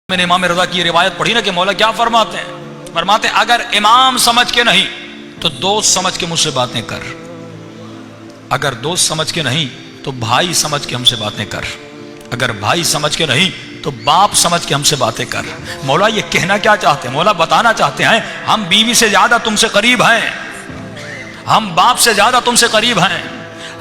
میں نے امام رضا کی روایت پڑھی نا کہ مولا کیا فرماتے ہیں؟ فرماتے ہیں اگر امام سمجھ کے نہیں تو دوست سمجھ کے مجھ سے باتیں کر، اگر دوست سمجھ کے نہیں تو بھائی سمجھ کے ہم سے باتیں کر، اگر بھائی سمجھ کے نہیں تو باپ سمجھ کے ہم سے باتیں کر۔ مولا یہ کہنا کیا چاہتے ہیں؟ مولا بتانا چاہتے ہیں ہم بیوی سے زیادہ تم سے قریب ہیں، ہم باپ سے زیادہ تم سے قریب ہیں،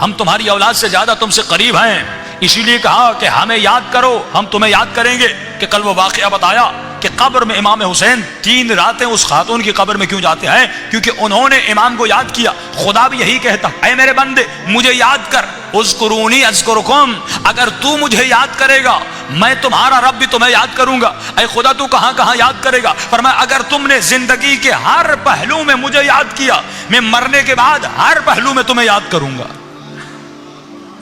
ہم تمہاری اولاد سے زیادہ تم سے قریب ہیں، اسی لیے کہا کہ ہمیں یاد کرو ہم تمہیں یاد کریں گے۔ کہ کل وہ واقعہ بتایا کہ قبر میں امام حسین 3 راتیں اس خاتون کی قبر میں کیوں جاتے ہیں؟ کیونکہ انہوں نے امام کو یاد کیا۔ خدا بھی یہی کہتا اے میرے بندے مجھے یاد کر، اذکرونی اذکرکم، اگر تو مجھے یاد کرے گا میں تمہارا رب بھی تمہیں یاد کروں گا۔ اے خدا تو کہاں کہاں یاد کرے گا؟ فرمایا اگر تم نے زندگی کے ہر پہلو میں مجھے یاد کیا میں مرنے کے بعد ہر پہلو میں تمہیں یاد کروں گا،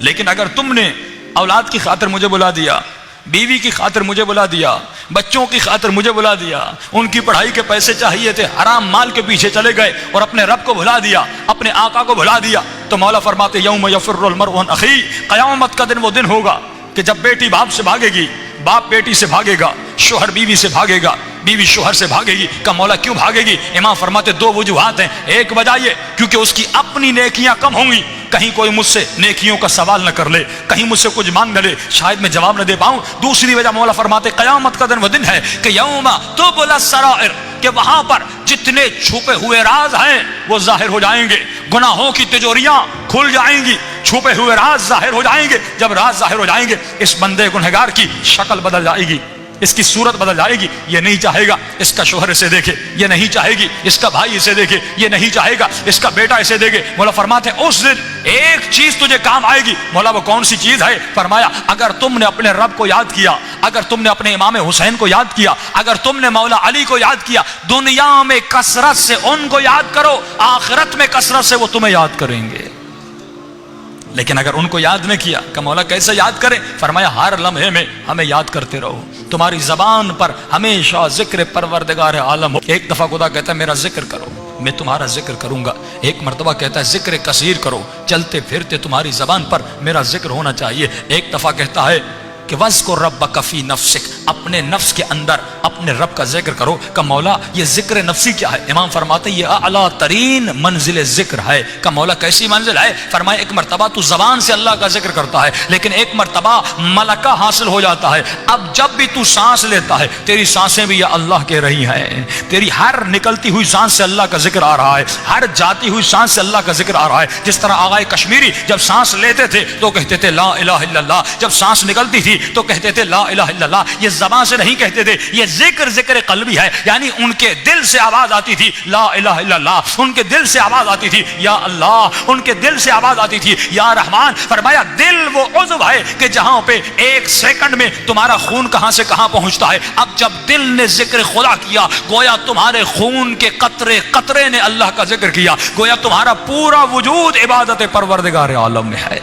لیکن اگر تم نے اولاد کی خاطر مجھے بلا دیا، بیوی کی خاطر مجھے بلا دیا، بچوں کی خاطر مجھے بلا دیا، ان کی پڑھائی کے پیسے چاہیے تھے حرام مال کے پیچھے چلے گئے اور اپنے رب کو بھلا دیا، اپنے آقا کو بھلا دیا، تو مولا فرماتے یوم یفر المرء من اخیہ، قیامت کا دن وہ دن ہوگا کہ جب بیٹی باپ سے بھاگے گی، باپ بیٹی سے بھاگے گا، شوہر بیوی سے بھاگے گا، بیوی شوہر سے بھاگے گی۔ کہ مولا کیوں بھاگے گی؟ امام فرماتے 2 وجوہات ہیں۔ ایک وجہ یہ کیونکہ اس کی اپنی نیکیاں کم ہوں گی، کہیں کوئی مجھ سے نیکیوں کا سوال نہ کر لے، کہیں مجھ سے کچھ مانگ نہ لے، شاید میں جواب نہ دے پاؤں۔ دوسری وجہ مولا فرماتے قیامت کا دن وہ دن ہے کہ یوم تبلی السرائر، کہ وہاں پر جتنے چھپے ہوئے راز ہیں وہ ظاہر ہو جائیں گے، گناہوں کی تجوریاں کھل جائیں گی، چھپے ہوئے راز ظاہر ہو جائیں گے۔ جب راز ظاہر ہو جائیں گے اس بندے گنہگار کی شکل بدل جائے گی، اس کی صورت بدل جائے گی، یہ نہیں چاہے گا اس کا شوہر اسے دیکھے، یہ نہیں چاہے گی اس کا بھائی اسے دیکھے، یہ نہیں چاہے گا اس کا بیٹا اسے دیکھے۔ مولا فرماتے ہیں اس دن ایک چیز تجھے کام آئے گی۔ مولا وہ کون سی چیز ہے؟ فرمایا اگر تم نے اپنے رب کو یاد کیا، اگر تم نے اپنے امام حسین کو یاد کیا، اگر تم نے مولا علی کو یاد کیا، دنیا میں کثرت سے ان کو یاد کرو، آخرت میں کثرت سے وہ تمہیں یاد کریں گے۔ لیکن اگر ان کو یاد نہ کیا کہ مولا کیسے یاد کریں؟ فرمایا ہر لمحے میں ہمیں یاد کرتے رہو، تمہاری زبان پر ہمیشہ ذکر پروردگار عالم ہو۔ ایک دفعہ خدا کہتا ہے میرا ذکر کرو میں تمہارا ذکر کروں گا، ایک مرتبہ کہتا ہے ذکر کثیر کرو، چلتے پھرتے تمہاری زبان پر میرا ذکر ہونا چاہیے۔ ایک دفعہ کہتا ہے کہ وَاذْكُر رَبَّكَ فِي نَفْسِكَ، اپنے نفس کے اندر اپنے رب کا ذکر کرو۔ کہ مولا یہ ذکر نفسی کیا ہے؟ امام فرماتے ہیں یہ اعلیٰ ترین منزل ذکر ہے۔ کہ مولا کیسی منزل ہے؟ فرمایا ایک مرتبہ تو زبان سے اللہ کا ذکر کرتا ہے، لیکن ایک مرتبہ ملکہ حاصل ہو جاتا ہے، اب جب بھی تو سانس لیتا ہے تیری سانسیں بھی یا اللہ کہہ رہی ہیں، تیری ہر نکلتی ہوئی سانس سے اللہ کا ذکر آ رہا ہے، ہر جاتی ہوئی سانس سے اللہ کا ذکر آ رہا ہے۔ جس طرح آغا کشمیری جب سانس لیتے تھے تو کہتے تھے لا الہ الا اللہ، جب سانس نکلتی تھی تو کہتے تھے لا الہ الا اللہ۔ یہ زبان سے نہیں کہتے تھے، یہ ذکر قلبی ہے، یعنی ان کے دل سے آواز آتی تھی لا الہ الا اللہ، ان کے دل سے آواز آتی تھی یا اللہ، ان کے دل سے آواز آتی تھی یا رحمان۔ فرمایا دل وہ عضو ہے کہ جہاں پہ 1 سیکنڈ میں تمہارا خون کہاں سے کہاں پہنچتا ہے۔ اب جب دل نے ذکر خدا کیا گویا تمہارے خون کے قطرے قطرے نے اللہ کا ذکر کیا، گویا تمہارا پورا وجود عبادت پروردگار عالم میں ہے۔